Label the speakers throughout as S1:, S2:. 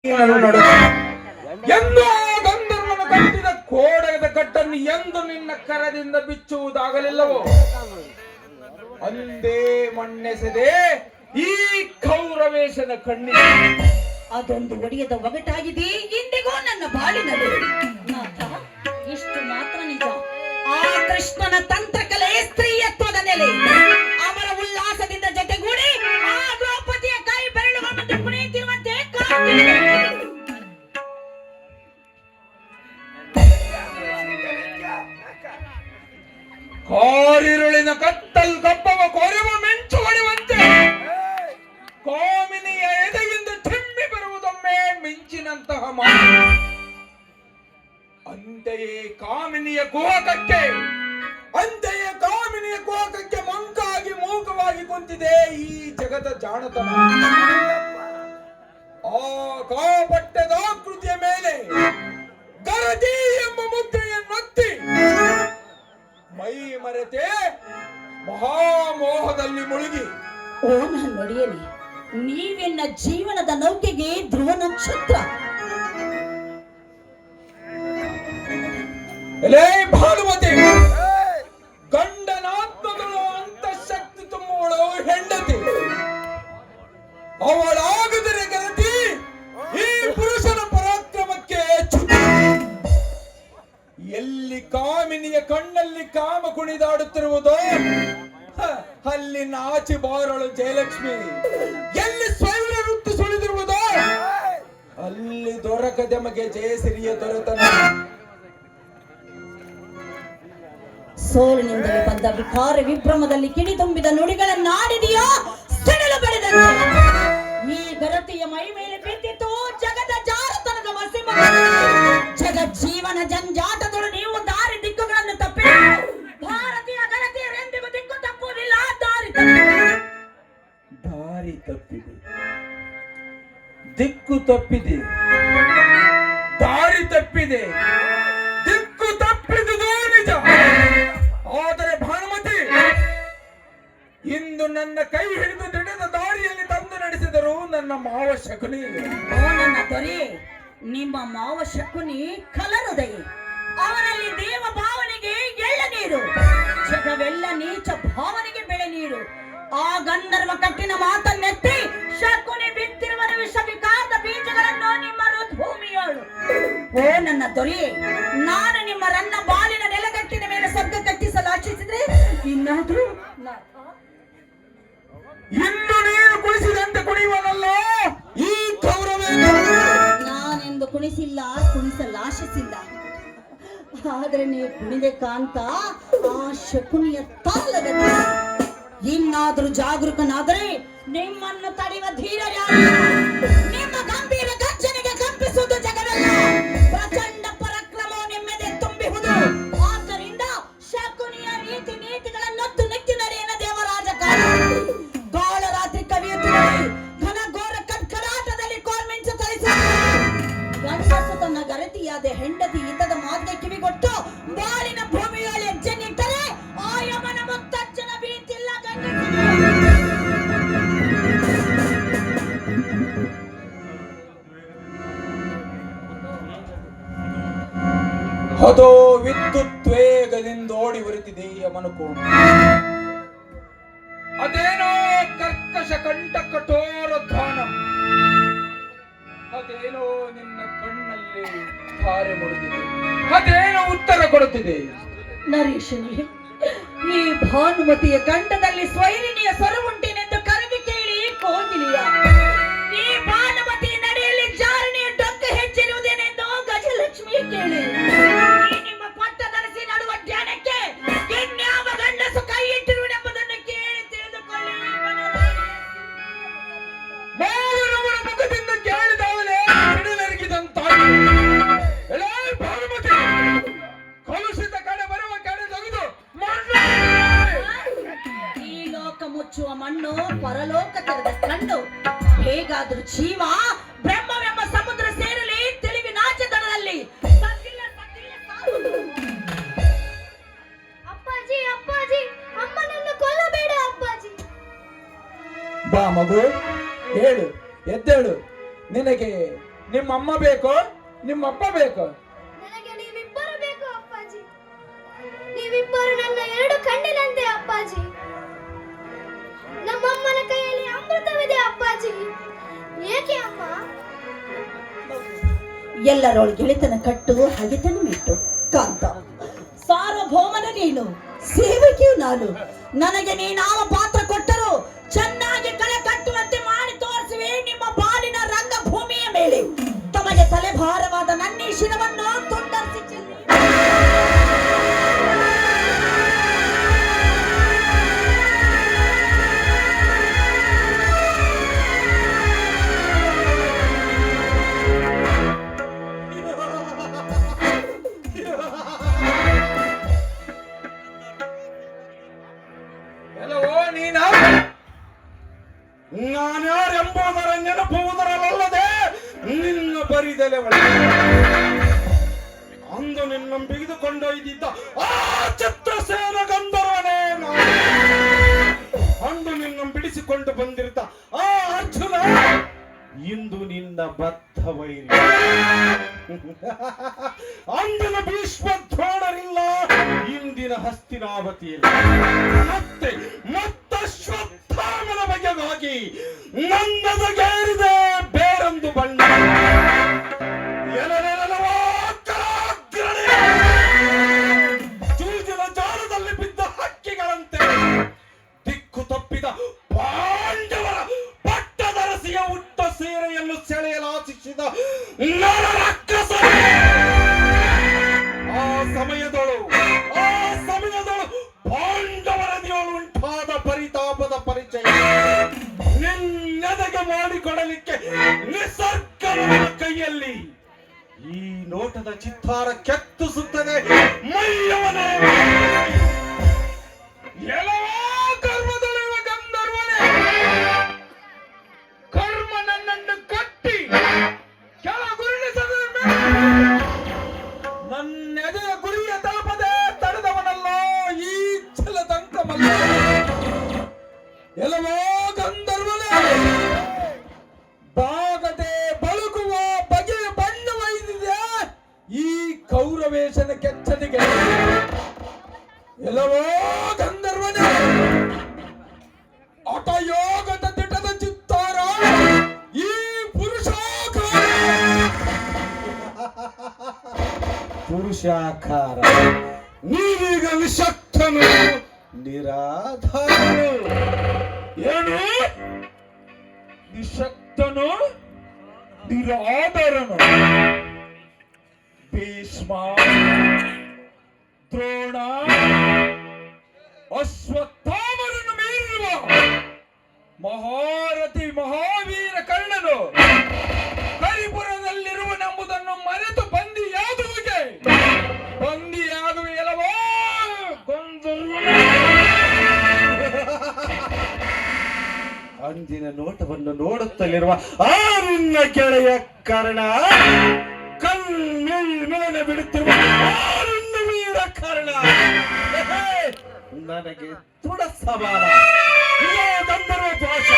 S1: ನೋಡು ಎಂದು ಗಂಧರ್ವನು ಕಟ್ಟಿದ ಕೋಡಗದ ಕಟ್ಟನ್ನು ಎಂದು ನಿನ್ನ ಕರದಿಂದ ಬಿಚ್ಚುವುದಾಗಲಿಲ್ಲವೋ ಅಂದೇ ಮಣ್ಣೆಸೆದೆ ಈ ಕೌರವೇಶನ ಕಣ್ಣಿಗೆ
S2: ಅದೊಂದು ಒಡೆಯದ ಒಗಟಾಗಿದೆ ಇಂದಿಗೂ ನನ್ನ ಬಾಳಿನಲ್ಲಿ. ಇಷ್ಟು ಮಾತ್ರ ನಿಜ. ಆ ಕೃಷ್ಣನ ತಂತ್ರಕಲೆ ಸ್ತ್ರೀಯತ್ವದ ನೆಲೆ. ಅವರ ಉಲ್ಲಾಸದಿಂದ ಜೊತೆಗೂಡಿ ಆ ದ್ರೌಪದಿಯ ಕೈ ಬೆರಳುಗಳನ್ನು ಕುಣಿಯುತ್ತಿರುವಂತೆ
S1: ಕಾರಿರುಳಿನ ಕತ್ತಲ್ ಕಪ್ಪವ ಕೊರೆವ ಮಿಂಚು ಹೊಡೆಯುವಂತೆ ಕಾಮಿನಿಯ ಎದೆಯಿಂದ ಚಿಮ್ಮಿ ಬರುವುದೊಮ್ಮೆ ಮಿಂಚಿನಂತಹ ಮಾತು. ಅಂತೆಯೇ ಕಾಮಿನಿಯ ಕುಹಕಕ್ಕೆ ಮಂಕಾಗಿ ಮೂಕವಾಗಿ ಕುಂತಿದೆ ಈ ಜಗದ ಜಾಣತನ. ಆ ಕಾಪಟ್ಟದ ಆಕೃತಿಯ ಮೇಲೆ ಗರತಿ ಎಂಬ ಮುದ್ರೆಯನ್ನೊತ್ತಿ ಮೈ ಮರೆತೆ ಮಹಾಮೋಹದಲ್ಲಿ ಮುಳುಗಿ.
S2: ಓ ನನ್ನ ನೊಡಿಯಲಿ, ನೀವೆನ್ನ ಜೀವನದ ನೌಕೆಗೆ ಧ್ರುವ ನಕ್ಷತ್ರ.
S1: ಎಲೇ ಭಾನುಮತಿ, ಗಂಡನಾತ್ಮಗಳು ಅಂತಃಶಕ್ತಿ ತುಂಬುವಳು ಹೆಂಡತಿ. ಅವಳಾಗದರೆ ಗರತಿ ಈ ಪುರುಷನ ಪರಾಕ್ರಮಕ್ಕೆ ಚ್ಯುತಿ. ಎಲ್ಲಿ ಕಾಮಿನಿಯ ಕಣ್ಣಲ್ಲಿ ಕಾಮ ಕುಣಿದಾಡುತ್ತಿರುವುದೋ ಅಲ್ಲಿ ನಾಚಿ ಬಾರಳು ಜಯಲಕ್ಷ್ಮಿ. ಎಲ್ಲಿ ಸ್ವೈರ ವೃತ್ತಿ ಸುಳಿದಿರುವುದೋ ಅಲ್ಲಿ ದೊರಕದೆಮಗೆ ಜಯಸಿರಿಯ ದೊರೆತನ.
S2: ಸೋಲಿನಿಂದಲೇ ಬಂದ ವಿಕಾರ ವಿಭ್ರಮದಲ್ಲಿ ಕಿಡಿ ತುಂಬಿದ ನುಡಿಗಳನ್ನಾಡಿದೆಯೋ ಸಿಡಿಲು ಬಡಿದ ಈ ಗರತಿಯ ಮೈ ಮೇಲೆ ಬಿದ್ದಿತು ಜಗದ ಜಾರತನದ ಮಸಿಮ. ಜಗಜ್ಜೀವನ ಜಂಜಾಟದೊಳು ನೀವು ದಾರಿ ದಿಕ್ಕುಗಳನ್ನು ತಪ್ಪಿ ಭಾರತೀಯ ಗರತಿಯರೆಂದಿಗೂ ದಿಕ್ಕು ತಪ್ಪುವುದಿಲ್ಲ. ದಾರಿ
S1: ತಪ್ಪಿದೆ, ದಿಕ್ಕು ತಪ್ಪಿದೆ, ದಾರಿ ತಪ್ಪಿದೆ, ದಿಕ್ಕು ತಪ್ಪಿದುದು ನಿಜ. ಆದರೆ ಭಾನುಮತಿ, ಇಂದು ನನ್ನ ಕೈ ಹಿಡಿದು ದಿಡದ ದಾರಿಯಲ್ಲಿ ತಂದು ನಡೆಸಿದರು ನನ್ನ ಮಾವ ಶಕುನಿ.
S2: ನನ್ನ ದೊರೆ, ನಿಮ್ಮ ಮಾವ ಶಕುನಿ ಕಲರುದಯ. ಅವನಲ್ಲಿ ದೇವ ಭಾವನೆಗೆ ಎಳ್ಳ ನೀರು, ಜಗವೆಲ್ಲ ನೀಚ ಭಾವನೆಗೆ ಬೆಳೆ ನೀರು. ಆ ಗಂಧರ್ವ ಕಟ್ಟಿನ ಮಾತನ್ನೆತ್ತಿ ಶಕುನಿ ಬಿತ್ತಿರುವ ವಿಷ ವಿಕಾರದ ಬೀಜಗಳನ್ನು ನಿಮ್ಮ ಭೂಮಿಯೋಳು. ಓ ನನ್ನ ದೊರೆ, ನಾನು ನಿಮ್ಮ ರನ್ನ ಬಾಲಿನ ನೆಲಗಟ್ಟಿನ ಮೇಲೆ ಸ್ವರ್ಗ ಕಟ್ಟಿಸಲು ಆಶಿಸಿದ್ರೆ ಇನ್ನಾದ್ರೂ
S1: ಇನ್ನು ನೀನು ಕುಣಿಸಿದಂತೆ ಕುಣಿಯುವನಲ್ಲ ಈ ಕೌರವೇನ.
S2: ನಾನೆಂದು ಕುಣಿಸಿಲ್ಲ, ಕುಣಿಸಲು ಆಶಿಸಿಲ್ಲ. ಆದ್ರೆ ನೀವು ಕುಣಿದೆ ಕಾಂತ ಆ ಶಕುನಿಯ ತಾಲಗತಿ. ಇನ್ನಾದ್ರೂ ಜಾಗರೂಕನಾದರೆ ನಿಮ್ಮನ್ನು ತಡೆಯುವ ಧೀರ ಯಾರು? ನಿಮ್ಮ ಗಂಭೀರ ಗರ್ಜನೆಗೆ ಕಂಪಿಸುವುದು ಜಗವೆಲ್ಲ. ಪ್ರಚಂಡ ಪರಾಕ್ರಮವು ನಿಮ್ಮೆದೆ ತುಂಬಿಹುದು. ಆದ್ದರಿಂದ ಶಕುನಿಯ ರೀತಿ ನೀತಿಗಳನ್ನೊತ್ತು ನೆತ್ತಿ ನಡೆಯನ ದೇವರಾಜ ಕಾಲ. ಗಾಳ ರಾತ್ರಿ ಕವಿಯುತ್ತಿರಲಿ ಘನಘೋರ ಕರ್ಕರಾಟದಲ್ಲಿ ಕೋರ್ಮಿಂಚು ತರಿಸಿ ಗಂಡಸು ತನ್ನ ಗರತಿಯಾದ ಹೆಂಡತಿ ಇದ್ದದ ಮಾತಿಗೆ ಕಿವಿಗೊಟ್ಟು ಬಾಳಿನ ಭೂಮಿಯಲ್ಲಿ ಹೆಜ್ಜೆ ನಿಟ್ಟರೆ ಆ ಯಮನ ಮುಕ್ತಜ್ಜನ ಭೀತಿಲ್ಲ
S1: ಅದೋ ವಿದ್ಯುತ್ ವೇಗದಿಂದ ಓಡಿ ಬರುತ್ತಿದೆ ಯಮನ ಕೋಣ. ಅದೇನೋ ಕರ್ಕಶ ಕಂಠ ಕಠೋರ ಧ್ವಾನ. ಅದೇನೋ ನಿನ್ನ ಕಣ್ಣಲ್ಲಿ ಧಾರೆ ಮುಡಿದಿದೆ. ಅದೇನೋ ಉತ್ತರ ಕೊಡುತ್ತಿದೆ.
S2: ನರೇಶನಿ, ಈ ಭಾನುಮತಿಯ ಕಂಠದಲ್ಲಿ ಸ್ವೈರಿಣಿಯ ಸ್ವರವುಂಟೇನೆಂದು ಕರೆದು ಕೇಳಿ ಕೋಗಿಲಿಯ. ಈ ಭಾನುಮತಿ ನಡೆಯಲ್ಲಿ ಜಾರಣಿಯ ಡೊಕ್ಕ ಹೆಚ್ಚಿರುವುದೇನೆಂದು ಗಜಲಕ್ಷ್ಮಿ ಕೇಳಿ. ನಿಮ್ಮ ಪಟ್ಟ ಧರಿಸಿ ನಡುವ ಧ್ಯಾನಕ್ಕೆ ಇನ್ಯಾವ ಗಂಡಸು ಕೈ ಇಟ್ಟಿರುವುದೆಂಬುದನ್ನು ಕೇಳಿ ತಿಳಿದುಕೊಳ್ಳಿ.
S1: ಮಾವನವರ ಮುಖದಿಂದ ಕೇಳಿದವನೇ ಸಿಡಿಲರಿಗಿದಂತಾಗಿದೆ. ಭಾನುಮತಿ, ಕಲುಷಿತ ಕಡೆ ಬರುವ ಕಡೆ ತೆಗೆದು ಈ ಲೋಕ
S2: ಮುಚ್ಚುವ ಮಣ್ಣು ಪರಲೋಕ ತೆರೆದ ಕಣ್ಣು. ಹೇಗಾದ್ರೂ ಜೀವ ಬ್ರಹ್ಮವೆಂಬ ಸಮುದ್ರ ಸೇರಲಿ ತಿಳಿವಿನಾಚದಳದಲ್ಲಿ.
S3: ಅಪ್ಪಾಜಿ ಅಪ್ಪಾಜಿ, ಅಮ್ಮನನ್ನು ಕೊಲ್ಲಬೇಡ ಅಪ್ಪಾಜಿ.
S1: ಬಾ ಮಗು, ಹೇಳು, ಎದ್ದೇಳು. ನಿನಗೆ ನಿಮ್ಮಮ್ಮ ಬೇಕು, ನಿಮ್ಮಪ್ಪ ಬೇಕು?
S3: ನನಗೆ ನೀವಿಬ್ಬರು ಬೇಕು ಅಪ್ಪಾಜಿ. ನೀವಿಬ್ಬರು ನನ್ನ ಎರಡು ಕಣ್ಣಿನಂತೆ ಅಪ್ಪಾಜಿ. ನಮ್ಮಮ್ಮನ ಕೈಯಲ್ಲಿ ಅಮೃತವಿದೆ ಅಪ್ಪಾಜಿ. ಏಕೆ ಅಮ್ಮ?
S2: ಎಲ್ಲರೊಳಗೆ ಗೆಳೆತನ ಕಟ್ಟು ಹಗೆತನ ಮಿಟ್ಟು ಕಾಂತ. ಸಾರ್ವಭೌಮನ ನೀನು, ಸೇವಕಿಯು ನಾನು. ನನಗೆ ನೀನಾವ ಪಾತ್ರ ಕೊಟ್ಟರು ಚೆನ್ನಾಗಿ ಕಳೆ ಕಟ್ಟುವಂತೆ ಮಾಡಿ ತೋರಿಸುವೆ ನಿಮ್ಮ ಬಾಲಿನ ರಂಗಭೂಮಿಯ ಮೇಲೆ. ತಮಗೆ ತಲೆಭಾರವಾದ ನನ್ನೀ ಶಿರವನ್ನು ತುಂಡರಿಸಿ ಚೆಲ್ಲಿ.
S1: ಎಲ್ಲವೋ ನೀನಾ?
S4: ನಾನ್ಯಾರೆಂಬುದರ ನೆನಪುವುದರಲ್ಲದೆ ನಿನ್ನ ಬರಿದಲೆ ಅಂದು ನಿನ್ನ ಬಿಗಿದುಕೊಂಡೊಯ್ದಿದ್ದ ಆ ಚಿತ್ರಸೇನ ಗಂಧರ್ವನೇ ನಾನು. ಅಂದು ನಿನ್ನ ಬಿಡಿಸಿಕೊಂಡು ಬಂದಿದ್ದ ಆ ಅರ್ಜುನ ಇಂದು ನಿನ್ನ ಬದ್ಧ ವೈರಿ. ಅಂದಿನ ಭೀಷ್ಮ ದ್ರೋಣರಿಲ್ಲ, ಇಂದಿನ ಹಸ್ತಿನಾವತಿಯಲ್ಲಿ ಮತ್ತೆ ಮತ್ತಶ್ವತ್ಥಾಮನ ಬಗೆಗಾಗಿ ನನ್ನದಗೇರಿದೆ ಬೇರೊಂದು ಬಣ್ಣ. ಜೂಜಿನ ಜಾಲದಲ್ಲಿ ಬಿದ್ದ ಹಕ್ಕಿಗಳಂತೆ ದಿಕ್ಕು ತಪ್ಪಿದ ಪಾಂಡವರ ಪಟ್ಟದರಸಿಯ ಉಟ್ಟ ಸೀರೆಯನ್ನು ಸೆಳೆಯಲಾಚಿಸಿದ ನರರಾಕ್ಷಸ. ಆ ಸಮಯದಳು ಪಾಂಡವರದಿಯಳು ಉಂಟಾದ ಪರಿತಾಪದ ಪರಿಚಯ ನಿನ್ನೆದೆಗೆ ಮಾಡಿಕೊಡಲಿಕ್ಕೆ ನಿಸರ್ಗದ ಕೈಯಲ್ಲಿ ಈ ನೋಟದ ಚಿತ್ತಾರ ಕೆತ್ತಿಸುತ್ತದೆ ಮೈಯವನೇ.
S1: ಎಲ್ಲವೋ ಕರ್ಮದಲ್ಲಿರುವ ಗಂಧರ್ವನೇ, ಕರ್ಮ ನನ್ನನ್ನು ಕಟ್ಟಿ ಕೆಳಗುರುಳಿಸದ ನನ್ನೆದೆಯ ಗುರಿಯ ತಲುಪದೆ ತಡೆದವನಲ್ಲ ಈ ಛಲದಂಕಮಲ್ಲ. ಎಲ್ಲವೋ ಗಂಧರ್ವನೇ, ಬಾಗದೆ ಬಳುಕುವ ಬಗೆಯ ಬಣ್ಣ ಒಯ್ದಿದೆ ಈ ಕೌರವೇಶನ ಕೆಚ್ಚನಿಗೆ. ಎಲ್ಲವೋ ಗಂಧರ್ವನೇ, ಹಠಯೋಗದ ದಿಟದ ಚಿತ್ತಾರ ಈ
S4: ಪುರುಷಾಕಾರ. ನೀವೀಗ ನಿಶಕ್ತನು, ನಿರಾಧಾರನು.
S1: ಏನು? ನಿಶಕ್ತನು, ನಿರಾದರನು. ಭೀಷ್ಮ, ದ್ರೋಣ, ಅಶ್ವತ್ಥಾಮರನ್ನು ಮೀರಿರುವ ಮಹಾರಥಿ ಮಹಾವೀರ ಕರ್ಣನು ಹರಿಪುರದಲ್ಲಿರುವನೆಂಬುದನ್ನು ಮರೆತು ಬಂದಿಯಾಗುವಿಗೆ ಬಂದಿಯಾಗುವೆಯಲ್ಲವೋ
S4: ಅಂದಿನ ನೋಟವನ್ನು ನೋಡುತ್ತಲಿರುವ ಆ ನಿನ್ನ ಗೆಳೆಯ ಕರ್ಣ, ಕಣ್ಮೇಲೆ ಬಿಡುತ್ತಿರುವ ಆ ನಿನ್ನ ವೀರ ಕರ್ಣ ನನಗೆ ದೃಢ ಸವಾಲ. ಇದೇ ಗಂಧರ್ವ ಪಾಶ.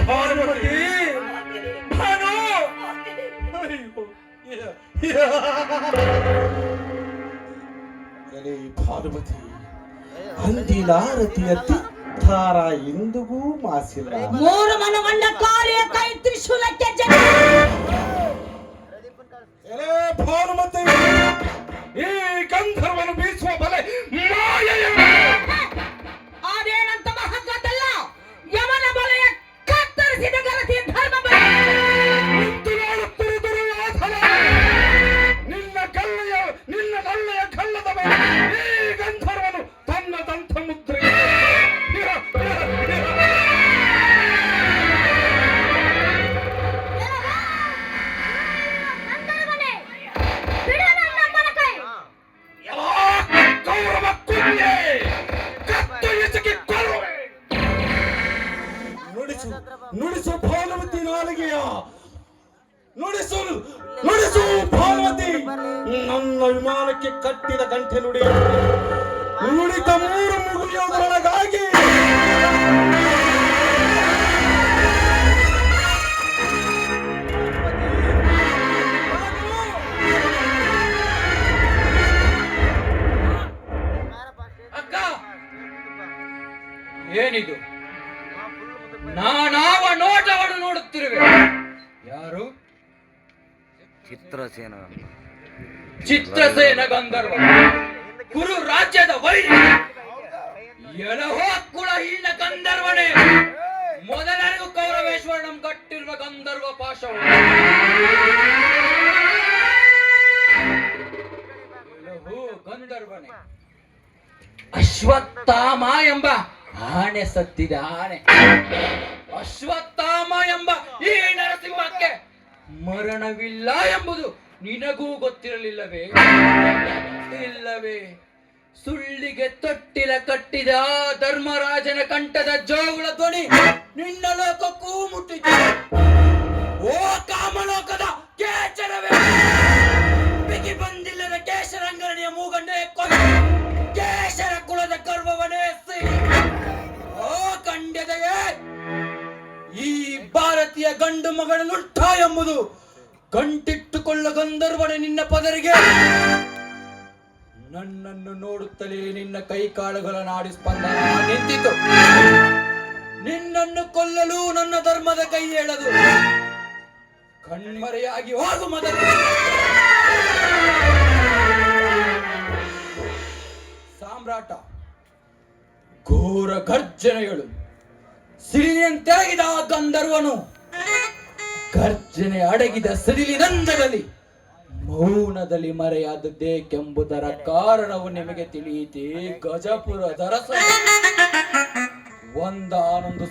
S1: ಭಾನುಮತಿ, ಭಾನು.
S4: ಎಲೆ ಭಾನುಮತಿ, ಅಂದಿನಾರತಿಯ ತಿತ್ತಾರ ಎಂದಿಗೂ ಮಾಸಿಲ್ಲ.
S2: ಮೂರು ಮನಗೊಂಡ ಕಾರ್ಯ ಕೈ ತ್ರಿಶೂಲಕ್ಕೆ ಜನ.
S4: ಎಲೆ ಭಾನುಮತಿ, ಈ ಗಂಧರ್ವನು ಬೀಸುವ ಬಲೆ ಮಾಯೆಯ.
S2: ಅದೇನಂತ ಮಹತ್ವದಲ್ಲ, ಯಮನ ಬಲೆಯ ಕತ್ತರಿಸಿದ ಗರತಿ ಧರ್ಮ ಬಲೆ.
S4: ನಿನ್ನ ನಲ್ಲೆಯ ಕಳ್ಳದ ಮೇಲೆ ಈ ಗಂಧರ್ವನು ತನ್ನ ದಂತ ಮುದ್ರೆ.
S3: ಗಂಧರ್ವನೇ, ಬಿಡು ನನ್ನಮ್ಮನ ಕೈ.
S4: ಕೌರವ ಕುಂಡೆ, ಕತ್ತು ಎಸಗಿ ಕೊಲ್ಲುವೆ. ನುಡಿಸು ಭಾನುಮತಿ ನಾಲಿಗೆಯ, ನುಡಿಸು ಭಾನುಮತಿ. ನನ್ನ ವಿಮಾನಕ್ಕೆ ಕಟ್ಟಿದ ಗಂಟೆ ನುಡಿ ಉಳಿದ 3 ಮುಗಿಯುವುದರೊಳಗಾಗಿ
S1: ಅಕ್ಕ, ಏನಿದು? ನಾನಾವ ನೋಟವನ್ನು ನೋಡುತ್ತಿರುವೆ. ಯಾರು? ಚಿತ್ರಸೇನ ಗಂಧರ್ವ, ಕುರು ರಾಜ್ಯದ ವೈರಿ. ಎಲಹೋ ಕುಳಹೀನ ಗಂಧರ್ವನೇ, ಮೊದಲನೆಗೂ ಕೌರವೇಶ್ವರನಂ ಕಟ್ಟಿರುವ ಗಂಧರ್ವ ಪಾಶವು. ಎಲಹೋ ಗಂಧರ್ವನೇ, ಅಶ್ವತ್ಥಾಮ ಎಂಬ ಆಣೆ ಸತ್ತಿದ ಆಣೆ. ಅಶ್ವತ್ಥಾಮ ಎಂಬ ಈ ನರಸಿಂಹಕ್ಕೆ ಮರಣವಿಲ್ಲ ಎಂಬುದು ನಿನಗೂ ಗೊತ್ತಿರಲಿಲ್ಲವೇ? ಇಲ್ಲವೇ? ಸುಳ್ಳಿಗೆ ತೊಟ್ಟಿಲ ಕಟ್ಟಿದ ಧರ್ಮರಾಜನ ಕಂಠದ ಜೋಗುಳ ಧ್ವನಿ ನಿನ್ನ ಲೋಕಕ್ಕೂ ಮುಟ್ಟಿತು. ಓ ಕಾಮಲೋಕದ ಕೇಚರವೇ, ಬಿಗಿ ಬಂದಿಲ್ಲದ ಕೇಶರಂಗರಣಿಯ ಮೂಗನ್ನೇ ಕೊಂದು ಕೇಶರ ಕುಲದ ಗರ್ವವನೇ ಸಿಹಿ. ಓ ಖಂಡ್ಯದೆಯೇ, ಈ ಭಾರತೀಯ ಗಂಡು ಮಗಳನ್ನುಂಟ ಎಂಬುದು ಗಂಟಿಟ್ಟುಕೊಳ್ಳ ಗಂಧರ್ವನೆ ನಿನ್ನ ಪದರಿಗೆ. ನನ್ನನ್ನು ನೋಡುತ್ತಲೇ ನಿನ್ನ ಕೈಕಾಳುಗಳ ನಾಡಿ ಸ್ಪಂದನ ನಿಂತಿತು. ನಿನ್ನನ್ನು ಕೊಲ್ಲಲು ನನ್ನ ಧರ್ಮದ ಕೈ ಎಳೆದು ಕಣ್ಮರೆಯಾಗಿ ಹೋಗು ಮೊದಲು. ಸಾಮ್ರಾಟ ಘೋರ ಗರ್ಜನೆಗಳು ಸಿಡಿಲಿನಂತೆರಗಿದ ಗಂಧರ್ವನು ಗರ್ಜನೆ ಅಡಗಿದ ಸಿಡಿಲಿನಂದದಲ್ಲಿ ಮೌನದಲ್ಲಿ ಮರೆಯಾದದ್ದೇಕೆಂಬುದರ ಕಾರಣವು ನಿಮಗೆ ತಿಳಿಯಿತೆ ಗಜಪುರದ ಅರಸ. ಒಂದಾನೊಂದು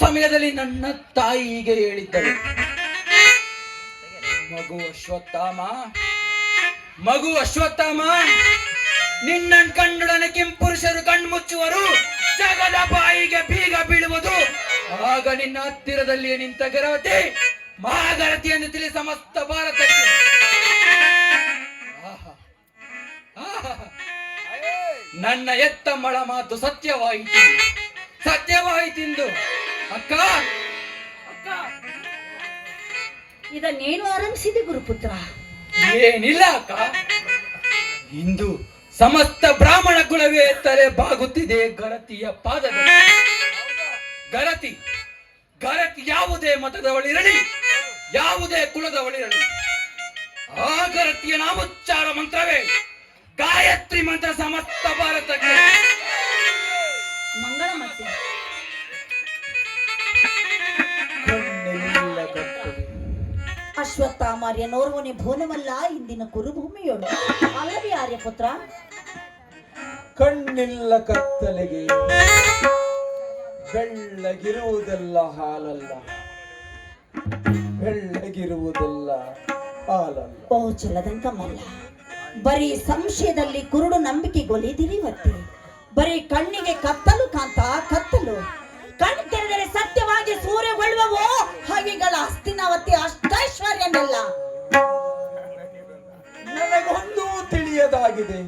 S1: ಸಮಯದಲ್ಲಿ ನನ್ನ ತಾಯಿಗೆ ಹೇಳಿದ್ದರು, ಮಗು ಅಶ್ವತ್ಥಾಮ, ನಿನ್ನ ಕಂಡುಡನೆ ಕೆಂಪುರುಷರು ಕಣ್ಮುಚ್ಚುವರು, ಜಗದ ಬಾಯಿಗೆ ಬೀಗ ಬೀಳುವುದು. ಆಗ ನಿನ್ನ ಹತ್ತಿರದಲ್ಲಿ ನಿಂತ ಗರವತಿ ಮಹಾಗರತಿ ಎಂದು ತಿಳಿ ಸಮಸ್ತ ಭಾರತಕ್ಕೆ. ನನ್ನ ಎತ್ತಮ್ಮಳ ಮಾತು ಸತ್ಯವಾಯಿತೆಂದು ಅಕ್ಕ.
S2: ಇದನ್ನೇನು ಆರಂಭಿಸಿದೆ ಗುರುಪುತ್ರ?
S1: ಏನಿಲ್ಲ ಅಕ್ಕ, ಇಂದು ಸಮಸ್ತ ಬ್ರಾಹ್ಮಣ ಕುಲವೇ ತಲೆ ಬಾಗುತ್ತಿದೆ ಗರತಿಯ ಪಾದದಲ್ಲಿ. ಗರತಿ ಯಾವುದೇ ಮತದವಳಿರಲಿ, ಯಾವುದೇ ಕುಲದವಳಿರಲಿ, ಆ ಗರತಿಯ ನಾಮೋಚ್ಚಾರ ಮಂತ್ರವೇ ಗಾಯತ್ರಿ ಮಂತ್ರ ಸಮಸ್ತ ಭಾರತಕ್ಕೆ
S2: ಮಂಗಳಮತಿ. ಅಶ್ವತ್ಥಾಮಾರ್ಯನೋರ್ವನೇ ಭುವನವಲ್ಲ ಇಂದಿನ ಕುರುಭೂಮಿಯೋಳು ಅಲ್ಲವೇ ಆರ್ಯಪುತ್ರ?
S1: ಕಣ್ಣಿಲ್ಲ ಕತ್ತಲೆಗೆ ಬೆಳ್ಳಗಿರುವುದೆಲ್ಲ ಹಾಲಲ್ಲ, ಬೆಳ್ಳಗಿರುವುದೆಲ್ಲ ಹಾಲಲ್ಲ.
S2: ಓ ಚಲದಂಕಮಲ್ಲ, ಬರೀ ಸಂಶಯದಲ್ಲಿ ಕುರುಡು ನಂಬಿಕೆ ಗೊಲಿದಿರಿವತ್ತೆ. ಬರೀ ಕಣ್ಣಿಗೆ ಕತ್ತಲು ಕಾಂತ ಕತ್ತಲು. ಕಣ್ಣು ತೆರೆದರೆ ಸತ್ಯವಾಗಿ ಸೂರ್ಯ ಹೊಳುವವೋ ಹಾಗೆಗಳ ಹಸ್ತಿನಾವತಿ ಅಷ್ಟೈಶ್ವರ್ಯನಲ್ಲ.
S1: ನನಗೊಂದು ತಿಳಿಯದಾಗಿದೆ.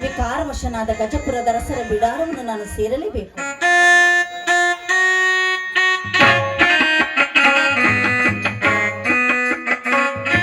S2: ವಿಕಾರವಶನಾದ ಗಜಪುರದ ರಸರ ಬಿಡಾರವನ್ನು ನಾನು ಸೇರಲೇಬೇಕು.